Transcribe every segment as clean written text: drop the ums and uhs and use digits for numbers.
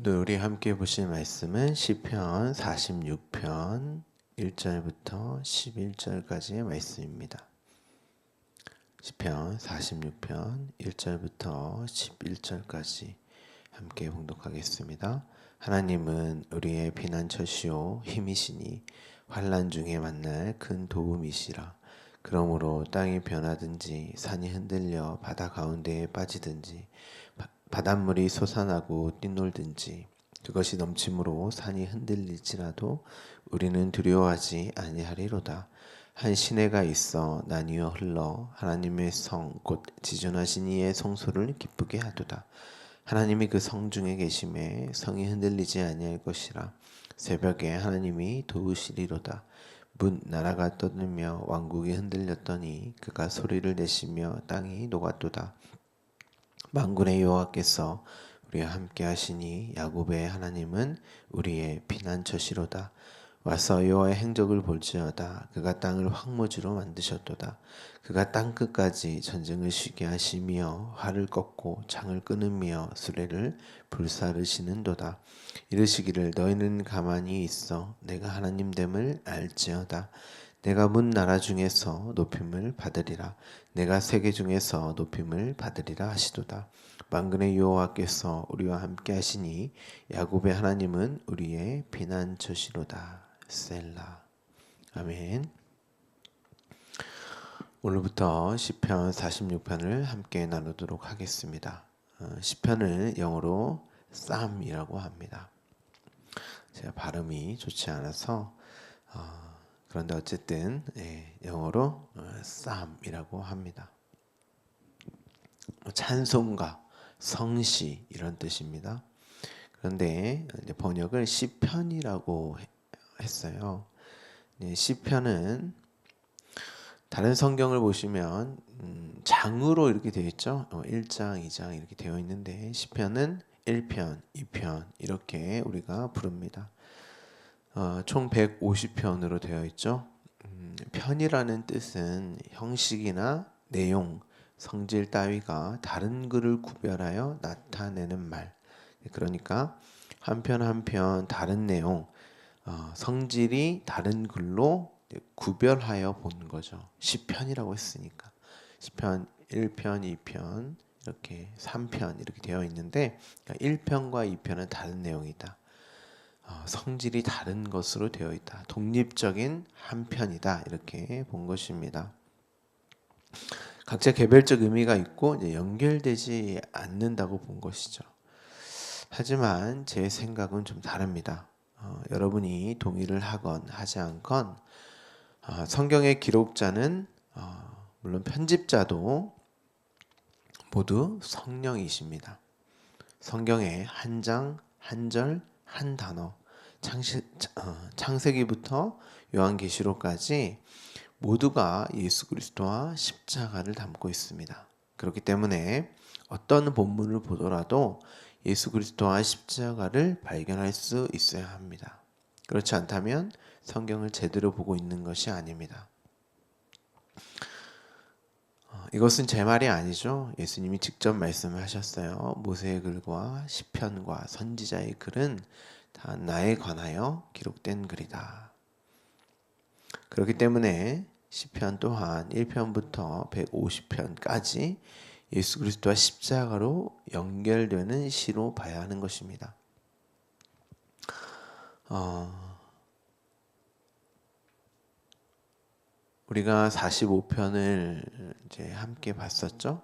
오늘 우리 함께 보실 말씀은 시편 46편 1절부터 11절까지의 말씀입니다. 시편 46편 1절부터 11절까지 함께 봉독하겠습니다. 하나님은 우리의 피난처시오 힘이시니 환난 중에 만날 큰 도움이시라. 그러므로 땅이 변하든지 산이 흔들려 바다 가운데에 빠지든지 바닷물이 솟아나고 뛰놀든지 그것이 넘침으로 산이 흔들릴지라도 우리는 두려워하지 아니하리로다. 한 시내가 있어 나뉘어 흘러 하나님의 성 곧 지존하신 이의 성소를 기쁘게 하도다. 하나님이 그 성 중에 계심에 성이 흔들리지 아니할 것이라. 새벽에 하나님이 도우시리로다. 문 나라가 떠들며 왕국이 흔들렸더니 그가 소리를 내시며 땅이 녹았도다. 만군의 여호와께서 우리와 함께 하시니 야곱의 하나님은 우리의 피난처시로다. 와서 여호와의 행적을 볼지어다. 그가 땅을 황무지로 만드셨도다. 그가 땅 끝까지 전쟁을 쉬게 하시며 활을 꺾고 창을 끊으며 수레를 불사르시는도다. 이르시기를 너희는 가만히 있어 내가 하나님됨을 알지어다. 내가 문 나라 중에서 높임을 받으리라. 내가 세계 중에서 높임을 받으리라 하시도다. 만군의 여호와께서 우리와 함께 하시니 야곱의 하나님은 우리의 피난처시로다. 셀라. 아멘. 오늘부터 시편 46편을 함께 나누도록 하겠습니다. 시편을 영어로 쌈이라고 합니다. 제가 발음이 좋지 않아서 그런데 어쨌든 영어로 쌈이라고 합니다. 찬송가, 성시 이런 뜻입니다. 그런데 이제 번역을 시편이라고 했어요. 시편은 다른 성경을 보시면 장으로 이렇게 되어 있죠. 1장, 2장 이렇게 되어 있는데 시편은 1편, 2편 이렇게 우리가 부릅니다. 총 150편으로 되어 있죠. 편이라는 뜻은 형식이나 내용, 성질 따위가 다른 글을 구별하여 나타내는 말. 그러니까 한 편 한 편 다른 내용, 성질이 다른 글로 구별하여 보는 거죠. 시편이라고 했으니까. 시편 1편, 2편, 이렇게 3편 이렇게 되어 있는데 1편과 2편은 다른 내용이다. 성질이 다른 것으로 되어 있다. 독립적인 한 편이다. 이렇게 본 것입니다. 각자 개별적 의미가 있고 이제 연결되지 않는다고 본 것이죠. 하지만 제 생각은 좀 다릅니다. 여러분이 동의를 하건 하지 않건 성경의 기록자는 물론 편집자도 모두 성령이십니다. 성경의 한 장, 한 절, 한 단어, 창세기부터 요한계시록까지 모두가 예수 그리스도와 십자가를 담고 있습니다. 그렇기 때문에 어떤 본문을 보더라도 예수 그리스도와 십자가를 발견할 수 있어야 합니다. 그렇지 않다면 성경을 제대로 보고 있는 것이 아닙니다. 이것은 제 말이 아니죠. 예수님이 직접 말씀하셨어요. 모세의 글과 시편과 선지자의 글은 다 나에 관하여 기록된 글이다. 그렇기 때문에 시편 또한 1편부터 150편까지 예수 그리스도와 십자가로 연결되는 시로 봐야 하는 것입니다. 우리가 45편을 이제 함께 봤었죠.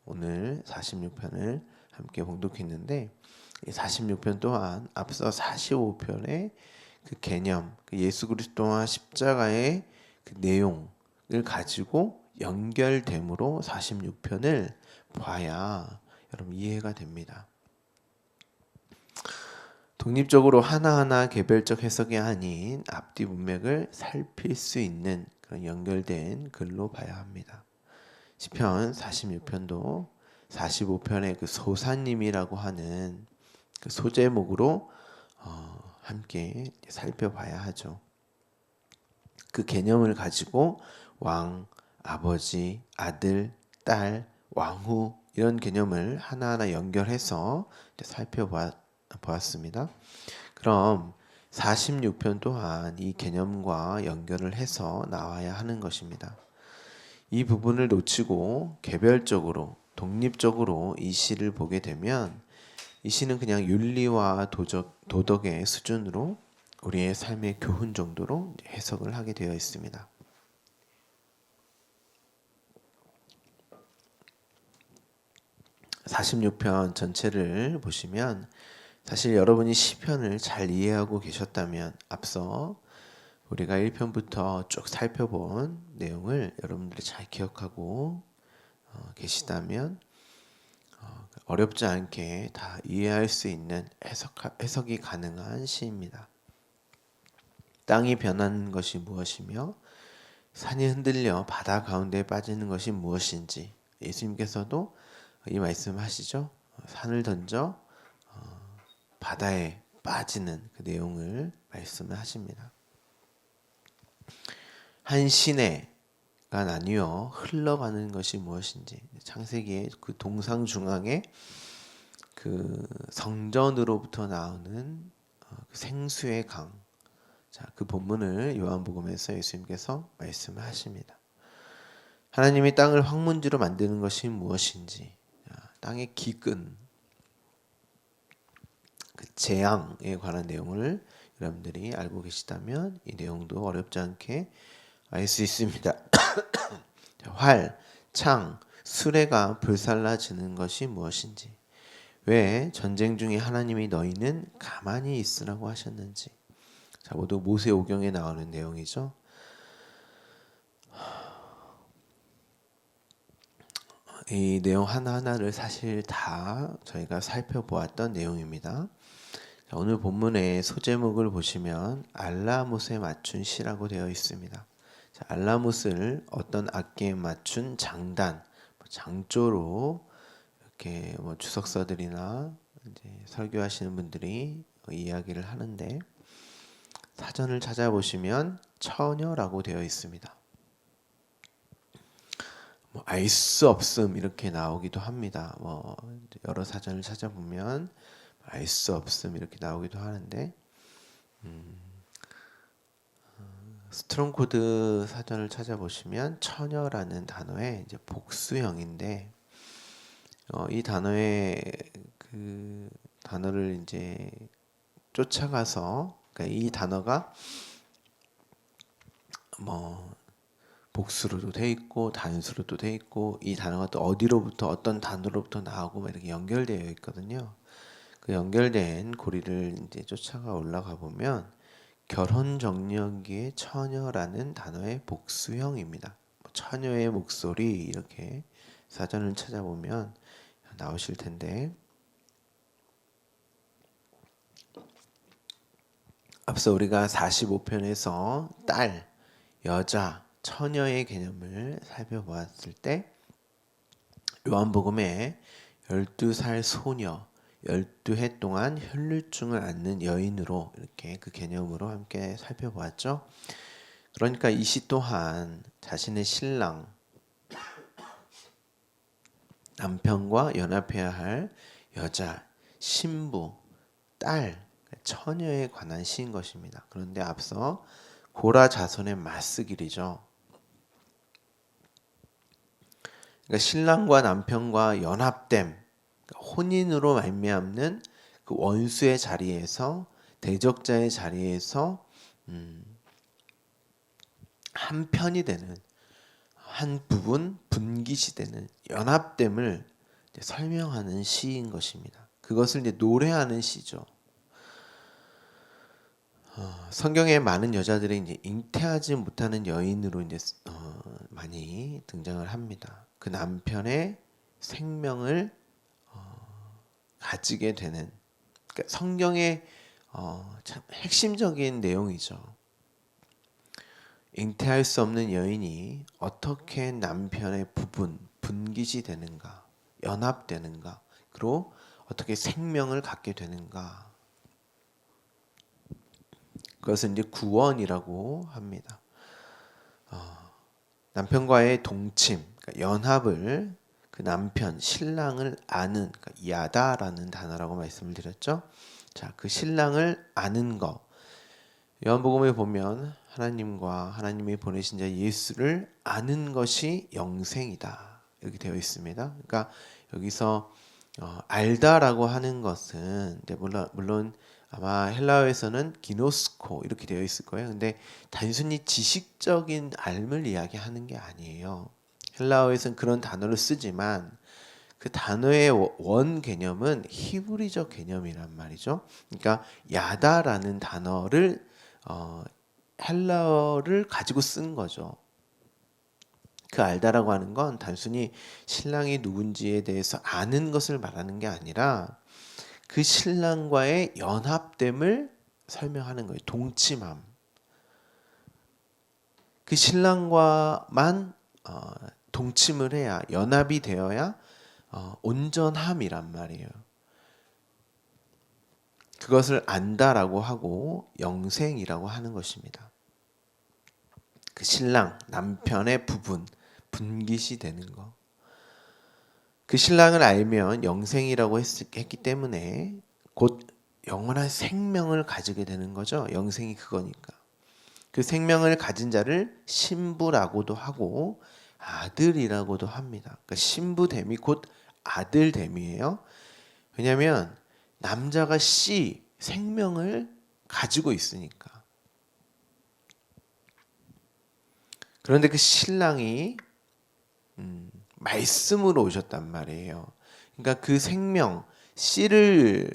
오늘 46편을 함께 봉독했는데 46편 또한 앞서 45편의 그 개념, 그 예수 그리스도와 십자가의 그 내용을 가지고 연결됨으로 46편을 봐야 여러분 이해가 됩니다. 독립적으로 하나하나 개별적 해석이 아닌 앞뒤 문맥을 살필 수 있는 그런 연결된 글로 봐야 합니다. 시편 46편도 45편의 그 소사님이라고 하는 그 소제목으로 함께 살펴봐야 하죠. 그 개념을 가지고 왕, 아버지, 아들, 딸, 왕후 이런 개념을 하나하나 연결해서 살펴봐야 보았습니다. 그럼 46편 또한 이 개념과 연결을 해서 나와야 하는 것입니다. 이 부분을 놓치고 개별적으로 독립적으로 이 시를 보게 되면 이 시는 그냥 윤리와 도덕의 수준으로 우리의 삶의 교훈 정도로 해석을 하게 되어 있습니다. 46편 전체를 보시면 사실 여러분이 시편을 잘 이해하고 계셨다면 앞서 우리가 1편부터 쭉 살펴본 내용을 여러분들이 잘 기억하고 계시다면 어렵지 않게 다 이해할 수 있는 해석이 가능한 시입니다. 땅이 변하는 것이 무엇이며 산이 흔들려 바다 가운데에 빠지는 것이 무엇인지 예수님께서도 이 말씀하시죠. 산을 던져 바다에 빠지는 그 내용을 말씀을 하십니다. 한 시내가 나뉘어 흘러가는 것이 무엇인지 창세기의 그 동상 중앙에 그 성전으로부터 나오는 그 생수의 강, 자, 그 본문을 요한복음에서 예수님께서 말씀을 하십니다. 하나님이 땅을 황문지로 만드는 것이 무엇인지, 땅의 기근, 그 재앙에 관한 내용을 여러분들이 알고 계시다면 이 내용도 어렵지 않게 알 수 있습니다. 활, 창, 수레가 불살라지는 것이 무엇인지, 왜 전쟁 중에 하나님이 너희는 가만히 있으라고 하셨는지, 자, 모두 모세오경에 나오는 내용이죠. 이 내용 하나하나를 사실 다 저희가 살펴보았던 내용입니다. 자, 오늘 본문의 소제목을 보시면 알라못에 맞춘 시라고 되어 있습니다. 자, 알라못을 어떤 악기에 맞춘 장단, 장조로 이렇게 주석서들이나 이제 설교하시는 분들이 이야기를 하는데 사전을 찾아보시면 처녀라고 되어 있습니다. 알 수 없음 이렇게 나오기도 합니다. 여러 사전을 찾아보면 알 수 없음 이렇게 나오기도 하는데 스트롱 코드 사전을 찾아보시면 처녀라는 단어의 이제 복수형인데 이 단어의 그 단어를 이제 쫓아가서 그러니까 이 단어가 복수로도 돼 있고 단수로도 돼 있고 이 단어가 또 어디로부터 어떤 단어로부터 나오고 막 이렇게 연결되어 있거든요. 그 연결된 고리를 이제 쫓아가 올라가 보면 결혼 정령기의 처녀라는 단어의 복수형입니다. 처녀의 목소리 이렇게 사전을 찾아보면 나오실 텐데 앞서 우리가 45편에서 딸, 여자, 처녀의 개념을 살펴보았을 때 요한복음에 12살 소녀, 12해 동안 혈루증을 앓는 여인으로 이렇게 그 개념으로 함께 살펴보았죠. 그러니까 이 시 또한 자신의 신랑, 남편과 연합해야 할 여자, 신부, 딸, 처녀에 관한 시인 것입니다. 그런데 앞서 고라 자손의 맞쓰길이죠. 그러니까 신랑과 남편과 연합됨, 혼인으로 말미암는 그 원수의 자리에서 대적자의 자리에서 한 편이 되는 한 부분 분깃이 되는 연합됨을 설명하는 시인 것입니다. 그것을 이제 노래하는 시죠. 성경에 많은 여자들이 이제 잉태하지 못하는 여인으로 이제 많이 등장을 합니다. 그 남편의 생명을 가지게 되는 그러니까 성경의 참 핵심적인 내용이죠. 잉태할 수 없는 여인이 어떻게 남편의 분깃이 되는가, 연합되는가, 그리고 어떻게 생명을 갖게 되는가. 그것은 이제 구원이라고 합니다. 남편과의 동침, 그러니까 연합을 그 남편, 신랑을 아는, 그러니까 야다라는 단어라고 말씀을 드렸죠. 자, 그 신랑을 아는 거. 요한복음에 보면 하나님과 하나님이 보내신 자 예수를 아는 것이 영생이다. 이렇게 되어 있습니다. 그러니까 여기서 알다라고 하는 것은 물론 아마 헬라어에서는 기노스코 이렇게 되어 있을 거예요. 근데 단순히 지식적인 알을 이야기하는 게 아니에요. 헬라어에서는 그런 단어를 쓰지만 그 단어의 원 개념은 히브리적 개념이란 말이죠. 그러니까 야다라는 단어를 헬라어를 가지고 쓴 거죠. 그 알다라고 하는 건 단순히 신랑이 누군지에 대해서 아는 것을 말하는 게 아니라 그 신랑과의 연합됨을 설명하는 거예요. 동침함. 그 신랑과만 동침을 해야, 연합이 되어야 온전함이란 말이에요. 그것을 안다라고 하고 영생이라고 하는 것입니다. 그 신랑, 남편의 분깃이 되는 거. 그 신랑을 알면 영생이라고 했기 때문에 곧 영원한 생명을 가지게 되는 거죠. 영생이 그거니까. 그 생명을 가진 자를 신부라고도 하고 아들이라고도 합니다. 그러니까 신부됨이 곧 아들됨이에요. 왜냐하면 남자가 생명을 가지고 있으니까. 그런데 그 신랑이 말씀으로 오셨단 말이에요. 그러니까 그 생명 씨를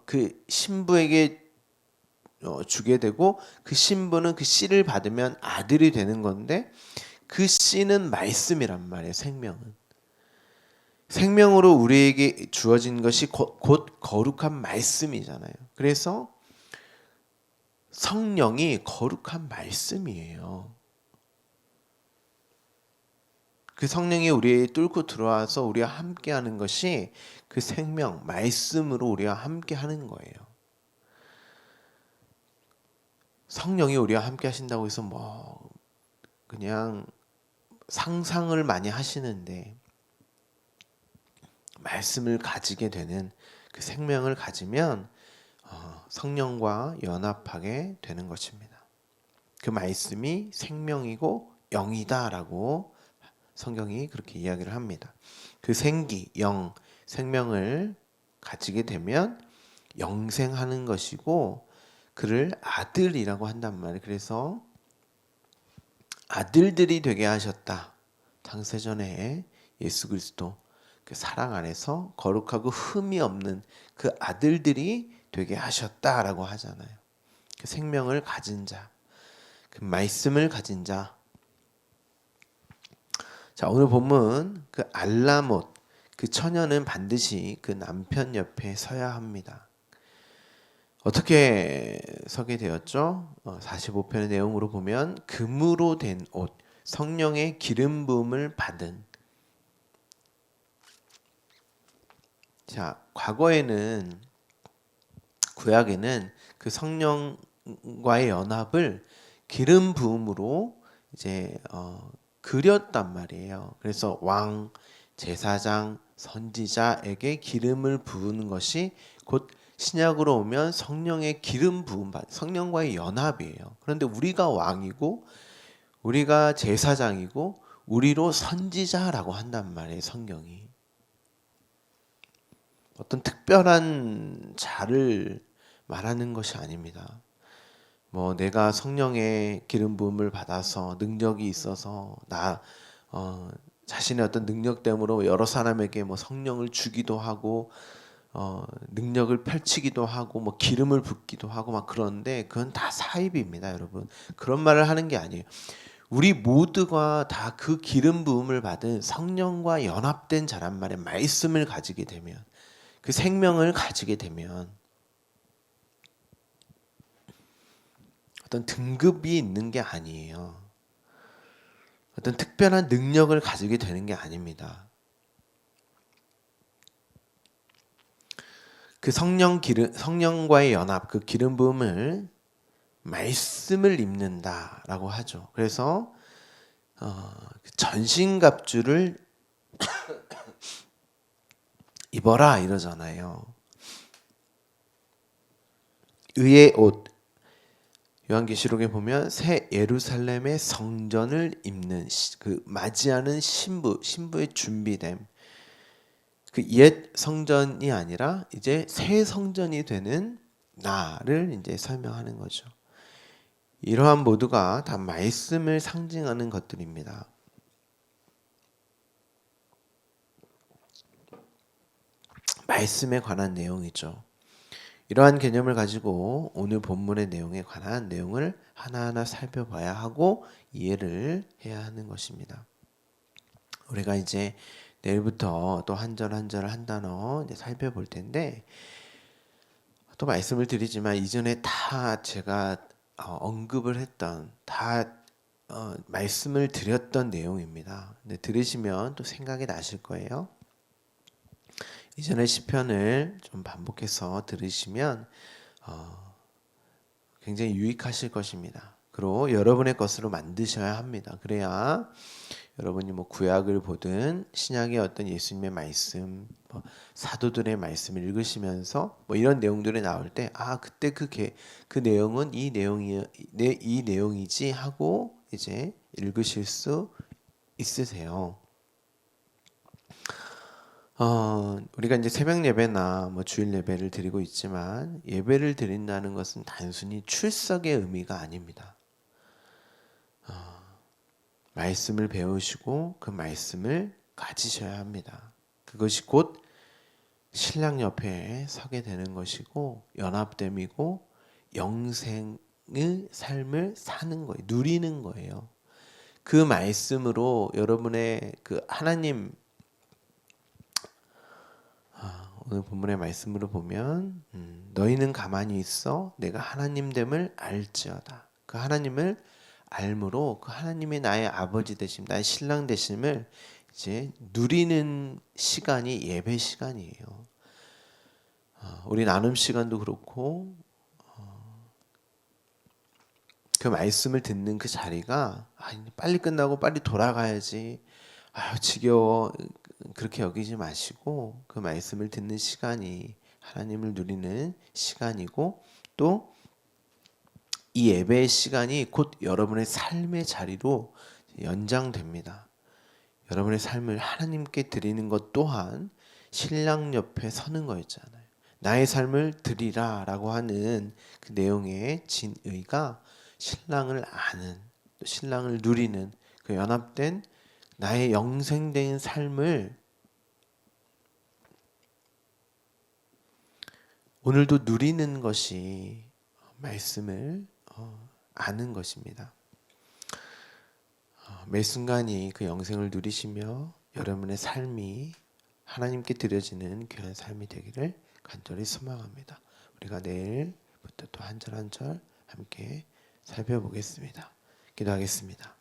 그 신부에게 주게 되고 그 신부는 그 씨를 받으면 아들이 되는 건데 그 씨는 말씀이란 말이에요. 생명으로 우리에게 주어진 것이 곧 거룩한 말씀이잖아요. 그래서 성령이 거룩한 말씀이에요. 그 성령이 우리에 뚫고 들어와서 우리와 함께하는 것이 그 생명, 말씀으로 우리와 함께하는 거예요. 성령이 우리와 함께하신다고 해서 그냥 상상을 많이 하시는데 말씀을 가지게 되는 그 생명을 가지면 성령과 연합하게 되는 것입니다. 그 말씀이 생명이고 영이다라고 성경이 그렇게 이야기를 합니다. 그 생명을 가지게 되면 영생하는 것이고 그를 아들이라고 한단 말이에요. 그래서 아들들이 되게 하셨다. 창세전에 예수 그리스도 그 사랑 안에서 거룩하고 흠이 없는 그 아들들이 되게 하셨다라고 하잖아요. 그 생명을 가진 자, 그 말씀을 가진 자. 자, 오늘 본문 그 알라못 그 처녀는 반드시 그 남편 옆에 서야 합니다. 어떻게 서게 되었죠? 45편의 내용으로 보면 금으로 된 옷, 성령의 기름 부음을 받은. 자, 과거에는 구약에는 그 성령과의 연합을 기름 부음으로 이제 그렸단 말이에요. 그래서 왕, 제사장, 선지자에게 기름을 부은 것이 곧 신약으로 오면 성령의 기름 부음 받 성령과의 연합이에요. 그런데 우리가 왕이고 우리가 제사장이고 우리로 선지자라고 한단 말이에요. 성경이 어떤 특별한 자를 말하는 것이 아닙니다. 내가 성령의 기름 부음을 받아서 능력이 있어서 자신의 어떤 능력됨으로 여러 사람에게 성령을 주기도 하고 능력을 펼치기도 하고 기름을 붓기도 하고 그런데 그건 다 사입입니다, 여러분. 그런 말을 하는 게 아니에요. 우리 모두가 다 그 기름 부음을 받은 성령과 연합된 자란 말에 말씀을 가지게 되면 그 생명을 가지게 되면 어떤 등급이 있는 게 아니에요. 어떤 특별한 능력을 가지게 되는 게 아닙니다. 그 성령과의 연합, 그 기름 부음을 말씀을 입는다라고 하죠. 그래서 전신갑주를 입어라 이러잖아요. 의의 옷. 요한계시록에 보면 새 예루살렘의 성전을 입는 그 맞이하는 신부의 준비됨. 그 옛 성전이 아니라 이제 새 성전이 되는 나를 이제 설명하는 거죠. 이러한 모두가 다 말씀을 상징하는 것들입니다. 말씀에 관한 내용이죠. 이러한 개념을 가지고 오늘 본문의 내용에 관한 내용을 하나하나 살펴봐야 하고 이해를 해야 하는 것입니다. 우리가 이제 내일부터 또 한 절 한 절 한 단어 이제 살펴볼 텐데, 또 말씀을 드리지만 이전에 다 제가 언급을 했던 말씀을 드렸던 내용입니다. 근데 들으시면 또 생각이 나실 거예요. 이전의 시편을 좀 반복해서 들으시면 굉장히 유익하실 것입니다. 그리고 여러분의 것으로 만드셔야 합니다. 그래야 여러분이 뭐 구약을 보든 신약의 어떤 예수님의 말씀, 뭐 사도들의 말씀을 읽으시면서 뭐 이런 내용들이 나올 때 그때 그 내용은 이 내용이지 하고 이제 읽으실 수 있으세요. 우리가 이제 새벽 예배나 뭐 주일 예배를 드리고 있지만, 예배를 드린다는 것은 단순히 출석의 의미가 아닙니다. 말씀을 배우시고 그 말씀을 가지셔야 합니다. 그것이 곧 신랑 옆에 서게 되는 것이고 연합됨이고 영생의 삶을 사는 거예요. 누리는 거예요. 그 말씀으로 여러분의 그 하나님, 오늘 본문의 말씀으로 보면 너희는 가만히 있어 내가 하나님됨을 알지어다. 그 하나님을 알므로 그 하나님이 나의 아버지 되심, 나의 신랑 되심을 이제 누리는 시간이 예배 시간이에요. 우리 나눔 시간도 그렇고 그 말씀을 듣는 그 자리가 빨리 끝나고 빨리 돌아가야지, 지겨워, 그렇게 여기지 마시고 그 말씀을 듣는 시간이 하나님을 누리는 시간이고, 또 이 예배의 시간이 곧 여러분의 삶의 자리로 연장됩니다. 여러분의 삶을 하나님께 드리는 것 또한 신랑 옆에 서는 거였잖아요. 나의 삶을 드리라 라고 하는 그 내용의 진의가 신랑을 아는, 또 신랑을 누리는 그 연합된 나의 영생된 삶을 오늘도 누리는 것이 말씀을 아는 것입니다. 매 순간이 그 영생을 누리시며 여러분의 삶이 하나님께 드려지는 귀한 삶이 되기를 간절히 소망합니다. 우리가 내일부터 또 한 절 한 절 함께 살펴보겠습니다. 기도하겠습니다.